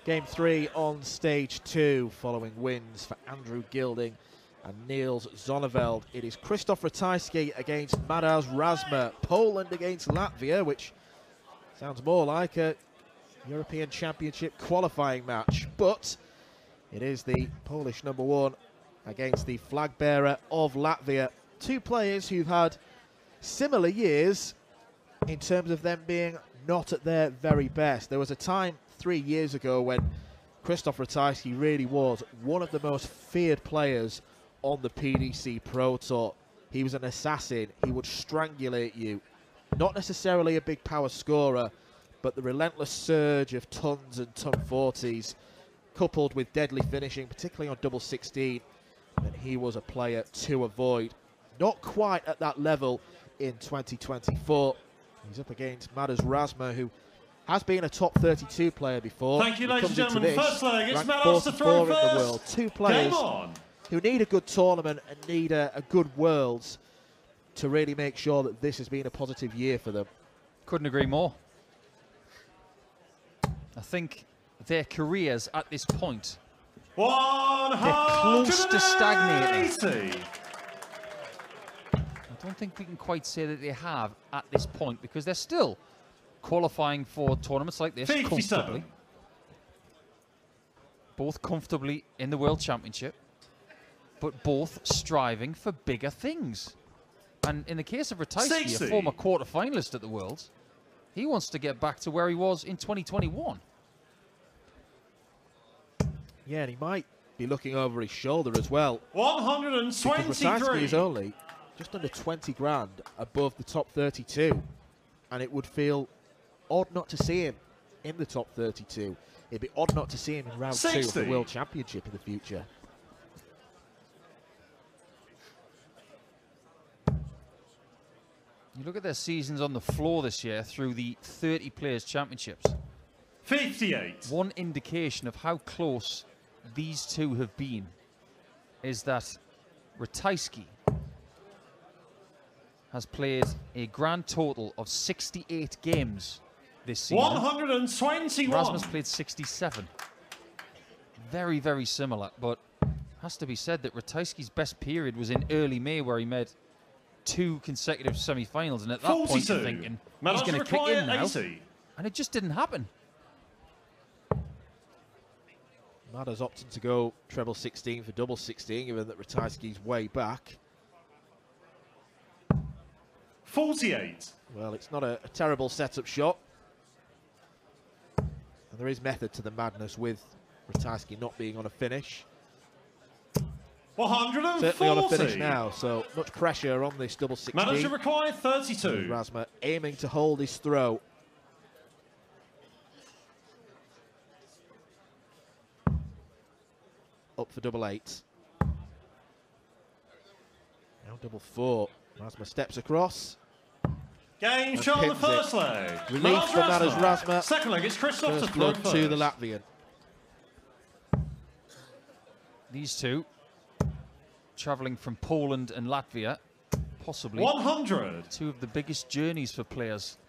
Game 3 on stage 2, following wins for Andrew Gilding and Niels Zonneveld. It is Krzysztof Ratajski against Madars Razma. Poland against Latvia, which sounds more like a European Championship qualifying match. But it is the Polish #1 against the flag bearer of Latvia. Two players who've had similar years in terms of them being not at their very best. There was a time 3 years ago when Krzysztof Ratajski really was one of the most feared players on the PDC Pro Tour. He was an assassin. He would strangulate you. Not necessarily a big power scorer, but the relentless surge of tons and ton 40s, coupled with deadly finishing, particularly on double 16, and he was a player to avoid. Not quite at that level in 2024. He's up against Madars Razma, who has been a top 32 player before. Thank you, ladies and gentlemen. First leg, it's Madars to throw first. In the world. Two players who need a good tournament and need a good Worlds to really make sure that this has been a positive year for them. Couldn't agree more. I think their careers at this point, they're close to stagnating. I don't think we can quite say that they have at this point, because they're still qualifying for tournaments like this comfortably. Both comfortably in the World Championship, but both striving for bigger things. And in the case of Ratajski, a former quarter-finalist at the Worlds, he wants to get back to where he was in 2021. Yeah, and he might be looking over his shoulder as well. 123. Because Ratajski is only just under 20 grand above the top 32. And it would feel odd not to see him in the top 32. It'd be odd not to see him in round 2 of the World Championship in the future. You look at their seasons on the floor this year through the 30 Players Championships. 58. One indication of how close these two have been is that Ratajski has played a grand total of 68 games this season. 121. Rasmus played 67. Very, very similar, but has to be said that Ratajski's best period was in early May, where he made 2 consecutive semi-finals, and at that 42. point you're thinking, he's going to kick in now, 80. and it just didn't happen. Madars opting to go treble 16 for double 16, given that Ratajski's way back. 48. Well, it's not a terrible setup shot. And there is method to the madness with Ratajski not being on a finish. 140. Certainly on a finish now, so much pressure on this double 16. Manager required 32. Razma aiming to hold his throw. Up for double 8. Now double 4. Razma steps across. Game shot on the first leg. Relief for Madars Razma. Second leg, it's Krzysztof First blood to the Latvian. These two travelling from Poland and Latvia, possibly 100. 2 of the biggest journeys for players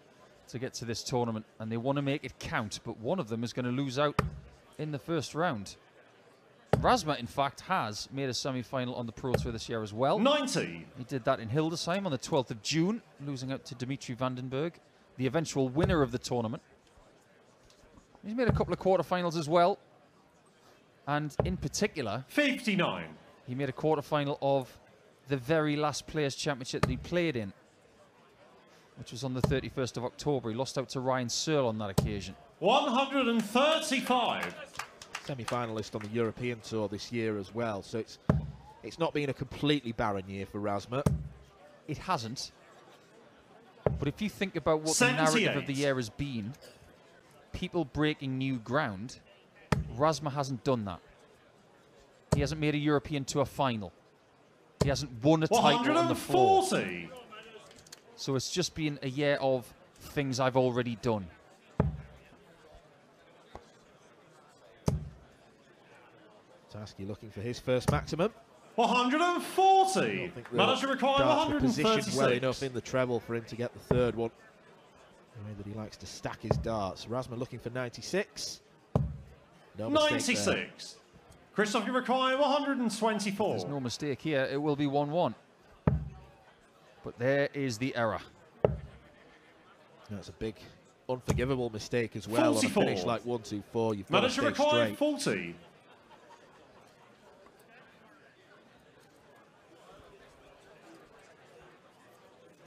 to get to this tournament, and they want to make it count, but one of them is going to lose out in the first round. Razma, in fact, has made a semi-final on the Pro Tour this year as well. 90. He did that in Hildesheim on the 12th of June, losing out to Dimitri Vandenberg, the eventual winner of the tournament. He's made a couple of quarterfinals as well, and in particular, 59. he made a quarterfinal of the very last Players' Championship that he played in, which was on the 31st of October. He lost out to Ryan Searle on that occasion. 135. Semi-finalist on the European Tour this year as well, so it's not been a completely barren year for Razma. It hasn't. But if you think about what the narrative of the year has been, people breaking new ground, Razma hasn't done that. He hasn't made a European Tour final. He hasn't won a title on the floor. So it's just been a year of things I've already done. Ratajski looking for his first maximum. 140. Manager required 136. Positioned well enough in the treble for him to get the third one. The way that he likes to stack his darts. Razma looking for 96. No mistake 96. Krzysztof, you require 124. There's no mistake here. It will be 1-1. But there is the error. That's a big, unforgivable mistake as well. 44. On a finish like 1-2-4, you've got to Madars stay require straight. 40.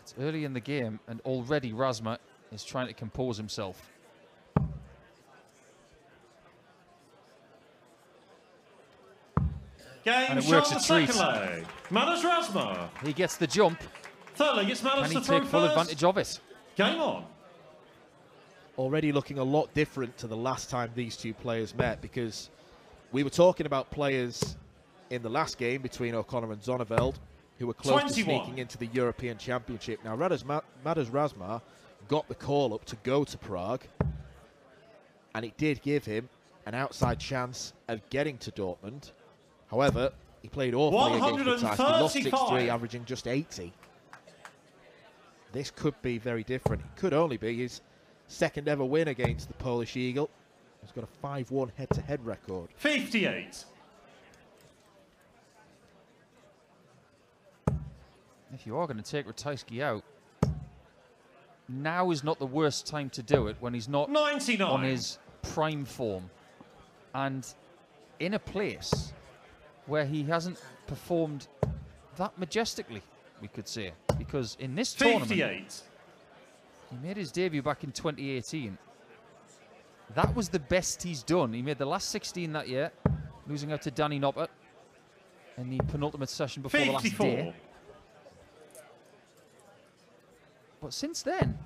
It's early in the game, and already Razma is trying to compose himself. Game And it shot works the a second treat. leg. Madars Razma. He gets the jump. Third leg, it's Madars Can to he throw take full first. advantage of it? Game on. Already looking a lot different to the last time these two players met, because we were talking about players in the last game between O'Connor and Zonneveld who were close 21. to sneaking into the European Championship. Now, Madars Razma got the call up to go to Prague, and it did give him an outside chance of getting to Dortmund. However, he played awfully against Ratajski, lost 6-3, averaging just 80. This could be very different. It could only be his second ever win against the Polish Eagle. He's got a 5-1 head-to-head record. 58. If you are going to take Ratajski out, now is not the worst time to do it, when he's not 99. on his prime form and in a place where he hasn't performed that majestically, we could say. Because in this 58. tournament, he made his debut back in 2018. That was the best he's done. He made the last 16 that year, losing out to Danny Noppert in the penultimate session before 54. the last day. But since then,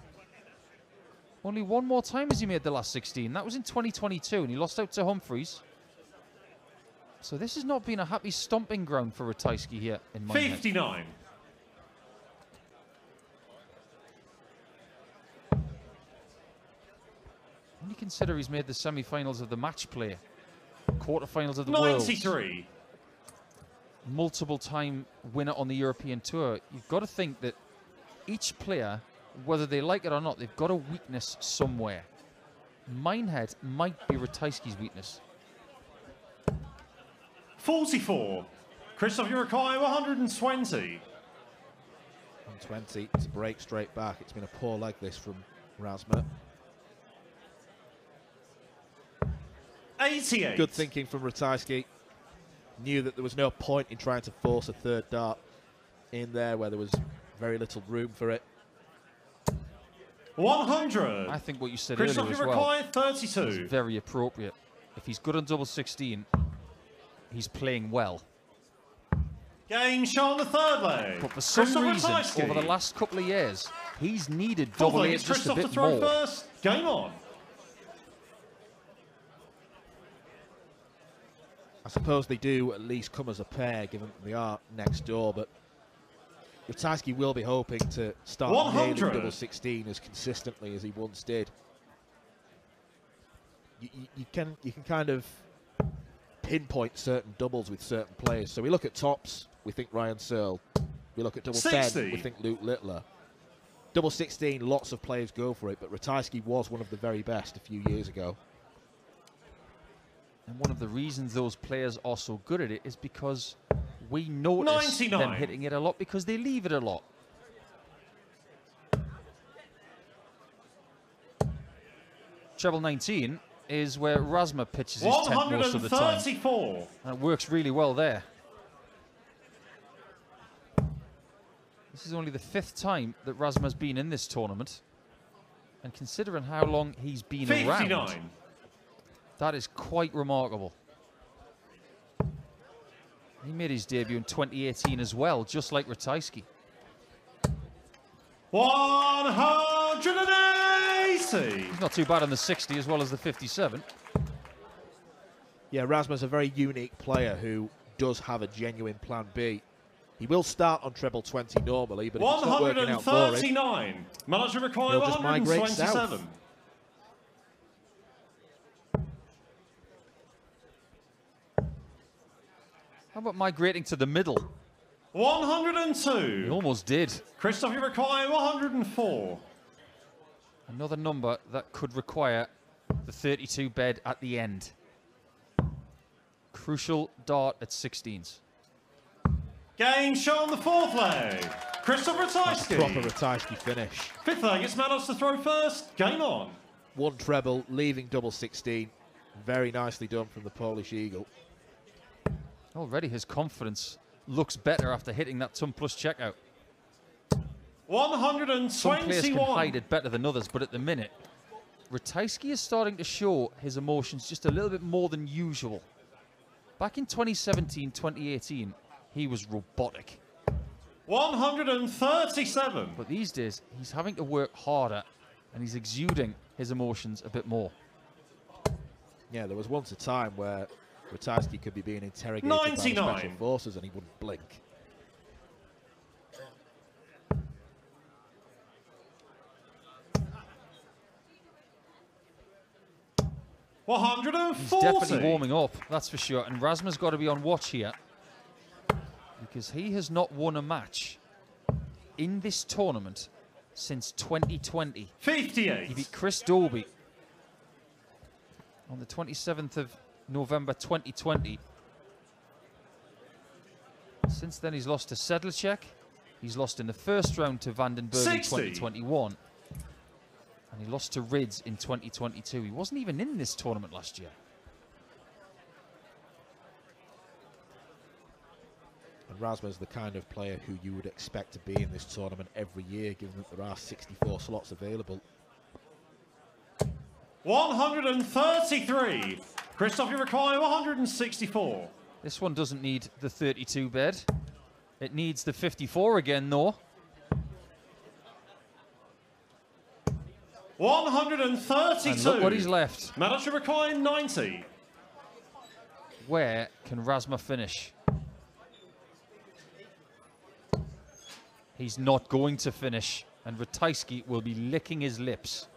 only one more time has he made the last 16. That was in 2022, and he lost out to Humphreys. So this has not been a happy stomping ground for Ratajski here in my 59. When you consider he's made the semi-finals of the match play, quarter-finals of the Worlds, 93. multiple-time winner on the European Tour, you've got to think that each player, whether they like it or not, they've got a weakness somewhere. Minehead might be Ratajski's weakness. 44. Krzysztof, you require 120. 120 to break straight back. It's been a poor leg this from Razma. 88. Good thinking from Ratajski. Knew that there was no point in trying to force a third dart in there where there was very little room for it. 100. I think what you said Krzysztof, earlier you as well require 32. is very appropriate. If he's good on double 16, he's playing well. Game shot on the third leg. But for some Krzysztof reason, Ratajski. over the last couple of years, he's needed Fourth double leg, 8 it's just a Krzysztof to bit throw more. first. Game on. I suppose they do at least come as a pair, given that they are next door, but Ratajski will be hoping to start 100. nailing double 16 as consistently as he once did. You can kind of pinpoint certain doubles with certain players. So we look at tops, we think Ryan Searle. We look at double 60. 10, we think Luke Littler. Double 16, lots of players go for it, but Ratajski was one of the very best a few years ago. And one of the reasons those players are so good at it is because we notice 99. them hitting it a lot because they leave it a lot. Treble 19 is where Razma pitches his tent most of the time. 134. And it works really well there. This is only the 5th time that Razma's been in this tournament. And considering how long he's been 59. around, that is quite remarkable. He made his debut in 2018 as well, just like Ratajski. 180. He's not too bad on the 60 as well as the 57. Yeah, Razma's a very unique player who does have a genuine plan B. He will start on treble 20 normally, but if it's not working out for him, 139. Manager require he'll just migrate 127. south. How about migrating to the middle? 102. He almost did. Krzysztof, you require 104. Another number that could require the 32 bed at the end. Crucial dart at 16s. Game shown the fourth leg. Krzysztof Ratajski. Proper Ratajski finish. Fifth leg, it's Madars to throw first. Game on. One treble, leaving double 16. Very nicely done from the Polish Eagle. Already his confidence looks better after hitting that ton plus checkout. 121. Some players can hide it better than others, but at the minute, Ratajski is starting to show his emotions just a little bit more than usual. Back in 2017, 2018, he was robotic. 137. But these days, he's having to work harder, and he's exuding his emotions a bit more. Yeah, there was once a time where Ratajski could be being interrogated 99. by the special forces and he wouldn't blink. He's definitely warming up, that's for sure. And Razma's got to be on watch here, because he has not won a match in this tournament since 2020. 58. He beat Chris Dolby on the 27th of November 2020. Since then, he's lost to Sedlacek. He's lost in the first round to Vandenberg 60. in 2021. And he lost to Rids in 2022. He wasn't even in this tournament last year. And Razma's the kind of player who you would expect to be in this tournament every year, given that there are 64 slots available. 133. Krzysztof, you require 164. This one doesn't need the 32 bed. It needs the 54 again, though. 132. And look what he's left. Madars should require 90. Where can Razma finish? He's not going to finish, and Ratajski will be licking his lips.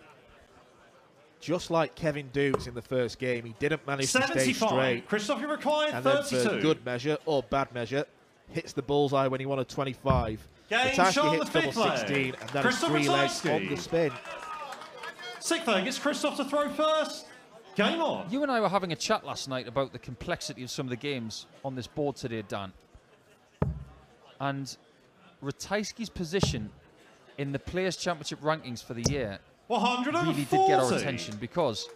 Just like Kevin Dukes in the first game, he didn't manage to stay 75. straight. Krzysztof, you require And 32. then for good measure or bad measure, hits the bullseye when he wanted 25. Game Ratajski shot hits the double fifth leg. 16, and then Krzysztof 3 legs Ratajski. on the spin. Sixth leg, it's Krzysztof to throw first. Game on. You and I were having a chat last night about the complexity of some of the games on this board today, Dan. And Ratajski's position in the Players' Championship rankings for the year 140. really did get our attention, because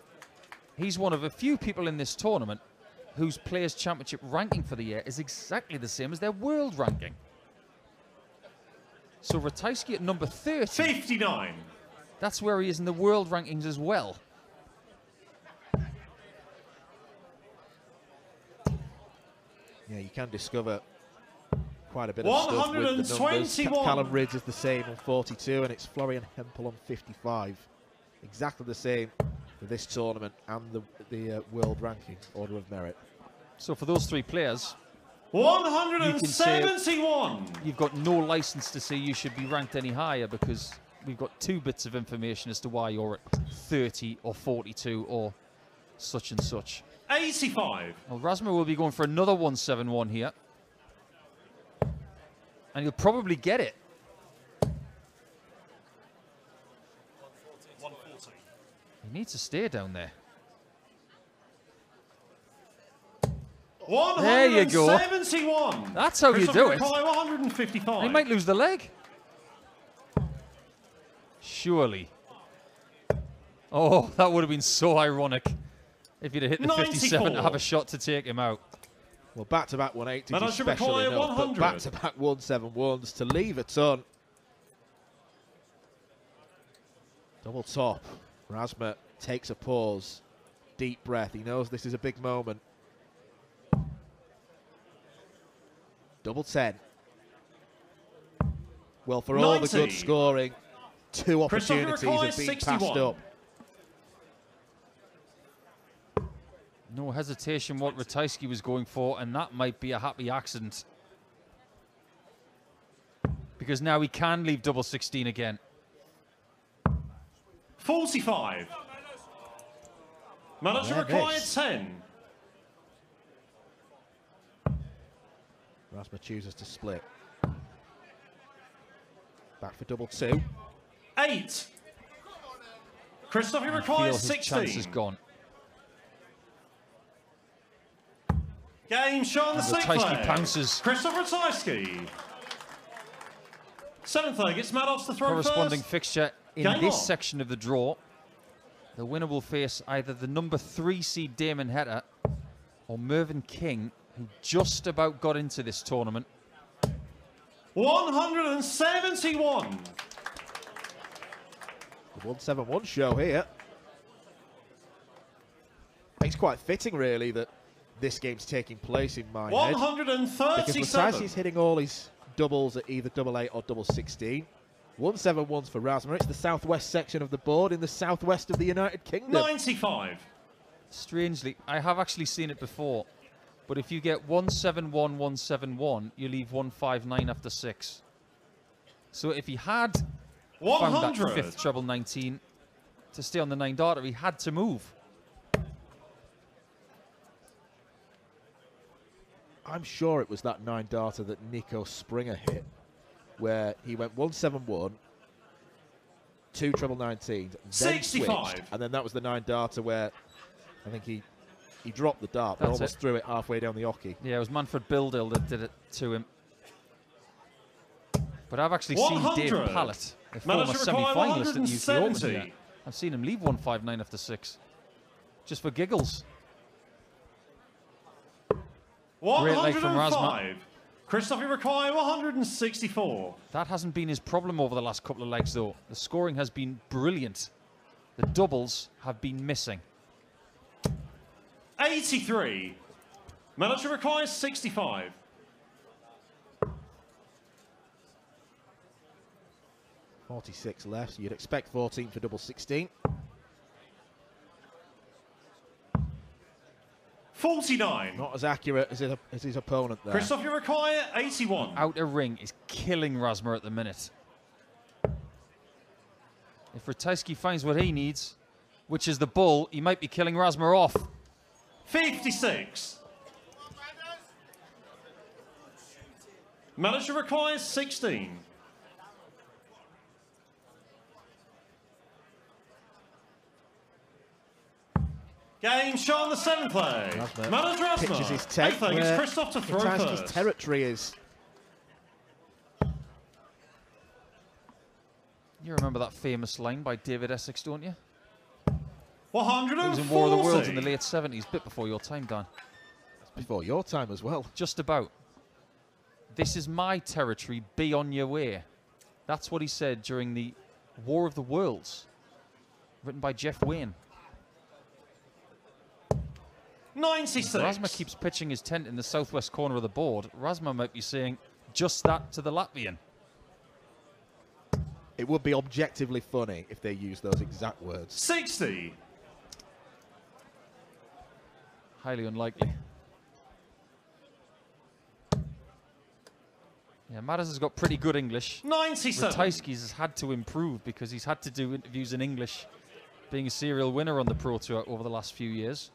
he's one of a few people in this tournament whose Players' Championship ranking for the year is exactly the same as their world ranking. So Ratajski at number 30. 59. That's where he is in the world rankings as well. Yeah, you can discover quite a bit of stuff with the numbers. 121. Callum Rids is the same on 42, and it's Florian Hempel on 55. Exactly the same for this tournament and the world ranking order of merit. So for those three players, 171. You've got no license to say you should be ranked any higher, because we've got 2 bits of information as to why you're at 30 or 42 or such and such. 85. Well, Razma will be going for another 171 here. And he'll probably get it. 140. He needs to stay down there. There you go. 171. That's how you do it. 155. He might lose the leg. Surely. Oh, that would have been so ironic if you'd have hit the 57 to 94. have a shot to take him out. Well, back-to-back 180s Madars is should special require enough, but 100. back-to-back 171s to leave a ton. Double top. Razma takes a pause. Deep breath. He knows this is a big moment. Double 10. Well, for all the good 90. scoring, 2 Krzysztof opportunities requires have been 61. passed up. No hesitation what Ratajski was going for, and that might be a happy accident. Because now he can leave double 16 again. 45. Madars Yeah, required this. 10. Razma chooses to split. Back for double 2. 8. Krzysztof, you I feel requires his chance is 16. gone. Game shown the sixth Ratajski leg. pounces. Krzysztof Ratajski. Seventh leg, it's Madars to throw Corresponding first. fixture in Game this on. section of the draw. The winner will face either the number 3 seed Damon Heta or Mervyn King, who just about got into this tournament. 171. The 171 show here. It's quite fitting, really, that this game's taking place in my head. 137. Because Ratajski's hitting all his doubles at either double 8 or double 16. 171's for Razma. It's the southwest section of the board in the southwest of the United Kingdom. 95. Strangely, I have actually seen it before, but if you get 171, 171, you leave 159 after 6. So if he had found that 100. fifth treble 19 to stay on the 9 darter, he had to move. I'm sure it was that 9 darter that Nico Springer hit, where he went 171, 2 treble 19s, then 65. switched, and then that was the 9 darter where I think he dropped the dart, but That's almost it. threw it halfway down the hockey. Yeah, it was Manfred Bildill that did it to him. But I've actually seen 100. Dave Pallett, a former Manager require semi-finalist at the UK Open 170. here. I've seen him leave 159 after 6, just for giggles. Great leg from 105. Krzysztof require 164. That hasn't been his problem over the last couple of legs, though. The scoring has been brilliant. The doubles have been missing. 83. Manager requires 65. .46 left, so you'd expect 14 for double 16. 49. Not as accurate as his opponent there. Krzysztof require 81. Outer ring is killing Razma at the minute. If Ratajski finds what he needs, which is the bull, he might be killing Razma off. 56. Manager requires 16. Game show on the 7th leg. Manager Razma. Pitches his take, 8th leg, where it's Krzysztof to throw Ratajski's first. territory is. You remember that famous line by David Essex, don't you? 140. It was in War of the Worlds in the late 70s, bit before your time, Dan. Before your time as well. Just about. This is my territory, be on your way. That's what he said during the War of the Worlds, written by Jeff Wayne. 96. Razma keeps pitching his tent in the southwest corner of the board. Razma might be saying just that to the Latvian. It would be objectively funny if they used those exact words. 60. Highly unlikely. Yeah, Madars has got pretty good English. 97. Ratajski's has had to improve because he's had to do interviews in English, being a serial winner on the Pro Tour over the last few years.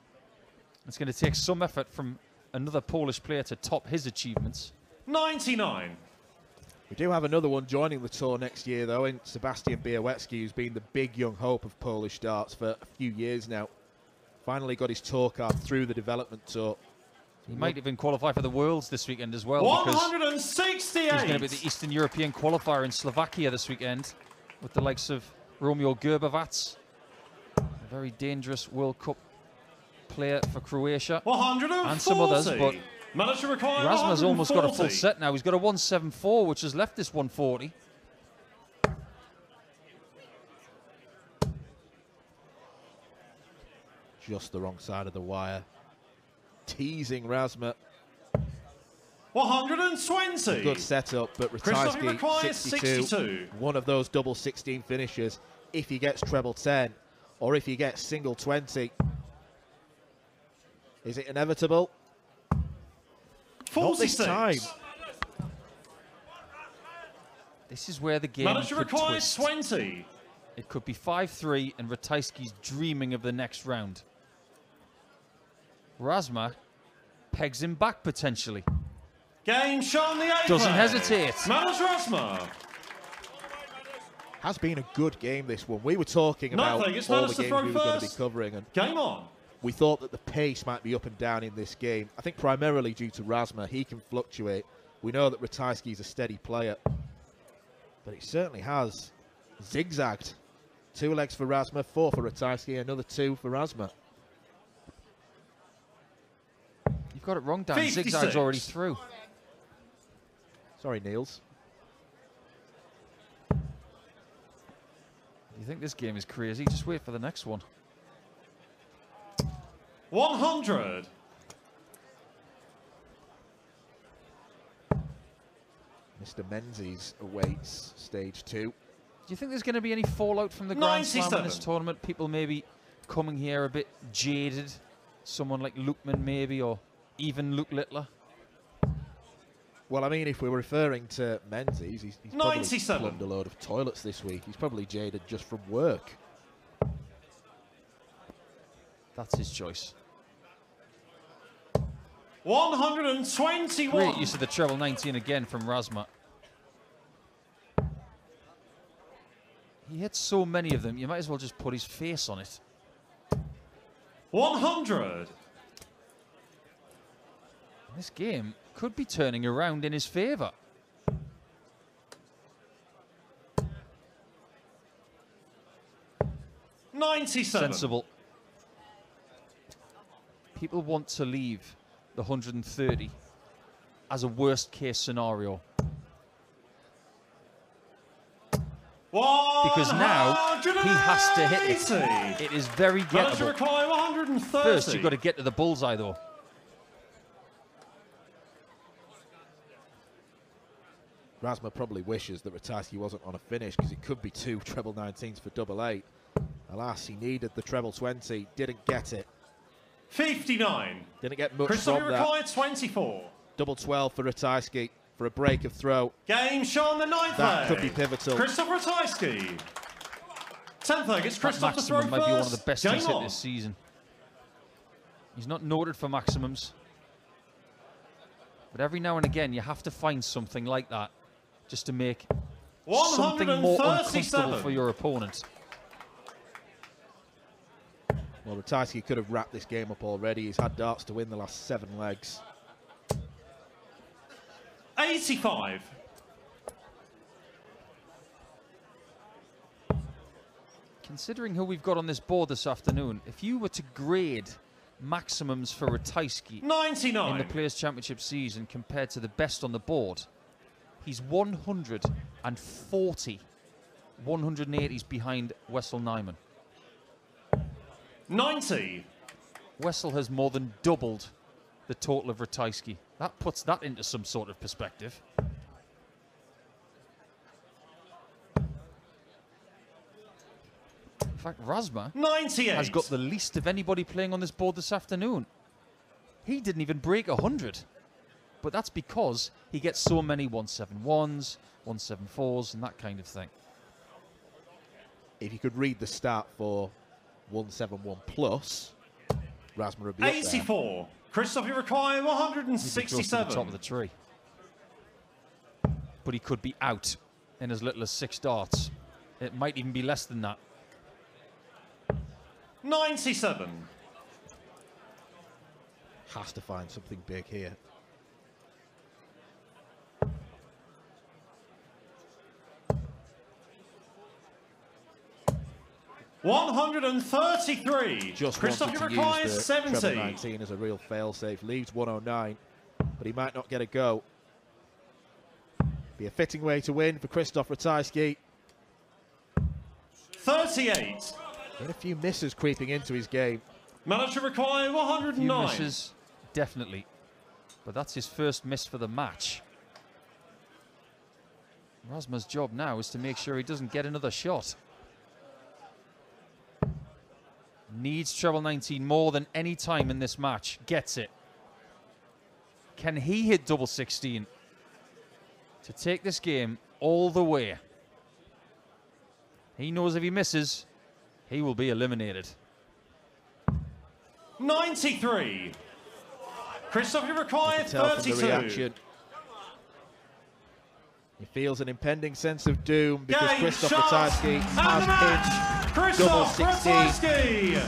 It's going to take some effort from another Polish player to top his achievements. 99. We do have another one joining the tour next year, though, in Sebastian Białecki, who's been the big young hope of Polish darts for a few years now. Finally got his tour card through the development tour. He might even qualify for the Worlds this weekend as well. 168. He's going to be the Eastern European qualifier in Slovakia this weekend with the likes of Romeo Gerbovac, a very dangerous World Cup player for Croatia, 140. and some others, but Manager required Razma's almost got a full 140. set now. He's got a 174, which has left this 140. Just the wrong side of the wire. Teasing Razma. 120. Good setup, but Krzysztof Ratajski, requires 62. One of those double 16 finishes. If he gets treble 10, or if he gets single 20. Is it inevitable? 46. Not this time. This is where the game Manager could requires twist. 20. It could be 5-3, and Ratajski's dreaming of the next round. Razma pegs him back potentially. Game shown the 8th. Doesn't leg. hesitate. Manager Razma. Has been a good game, this one. We were talking Ninth about leg, it's all the Madars to games throw we were going to be first. covering, and Game on. we thought that the pace might be up and down in this game. I think primarily due to Razma. He can fluctuate. We know that Ratajski is a steady player, but he certainly has zigzagged. 2 legs for Razma, 4 for Ratajski, another 2 for Razma. You've got it wrong, Dan. Zigzag's already through. Sorry, Niels. You think this game is crazy? Just wait for the next one. 100. Mr. Menzies awaits stage 2. Do you think there's going to be any fallout from the Grand Slam in this tournament? People maybe coming here a bit jaded. Someone like Lukeman maybe, or even Luke Littler. Well, I mean, if we're referring to Menzies, he's probably plumbed a load of toilets this week. He's probably jaded just from work. That's his choice. 121. Great use of the treble 19 again from Razma. He hits so many of them, you might as well just put his face on it. 100. This game could be turning around in his favour. Sensible. People want to leave the 130 as a worst case scenario. Because now he has to hit it. It is very gettable. First, you've got to get to the bullseye, though. Razma probably wishes that Ratajski wasn't on a finish, because it could be 2 treble 19s for double 8. Alas, he needed the treble 20, didn't get it. 59. Didn't get much Krzysztof from that. required 24. Double 12 for Ratajski for a break of throw. Game shown the 9th That leg. could be pivotal. Krzysztof Ratajski. 10th leg, it's Krzysztof to throw first. Might be one of the best he's hit on. this season. He's not noted for maximums. But every now and again, you have to find something like that just to make something more uncomfortable for your opponent. Well, Ratajski could have wrapped this game up already. He's had darts to win the last 7 legs. 85. Considering who we've got on this board this afternoon, if you were to grade maximums for Ratajski 99 in the Players' Championship season compared to the best on the board, he's 140, 180s behind Wessel Nyman. 90. Wessel has more than doubled the total of Ratajski. That puts that into some sort of perspective. In fact, Razma 98 has got the least of anybody playing on this board this afternoon. He didn't even break 100. But that's because he gets so many 171s, 174s, and that kind of thing. If you could read the start for 171 plus, Razma would be 84. Krzysztof, you require 167. To the top of the tree. But he could be out in as little as 6 darts. It might even be less than that. 97. Has to find something big here. $133. Just Krzysztof, you require 70. Treble 19 as a real failsafe. Leaves 109, but he might not get a go. Be a fitting way to win for Krzysztof Ratajski. 38. And a few misses creeping into his game. Manager require 109. Few misses, definitely. But that's his first miss for the match. Razma's job now is to make sure he doesn't get another shot. Needs treble 19 more than any time in this match. Gets it. Can he hit double 16 to take this game all the way? He knows if he misses, he will be eliminated. 93. Krzysztof, you require 32. The reaction. He feels an impending sense of doom because Krzysztof Ratajski has pinched double 16.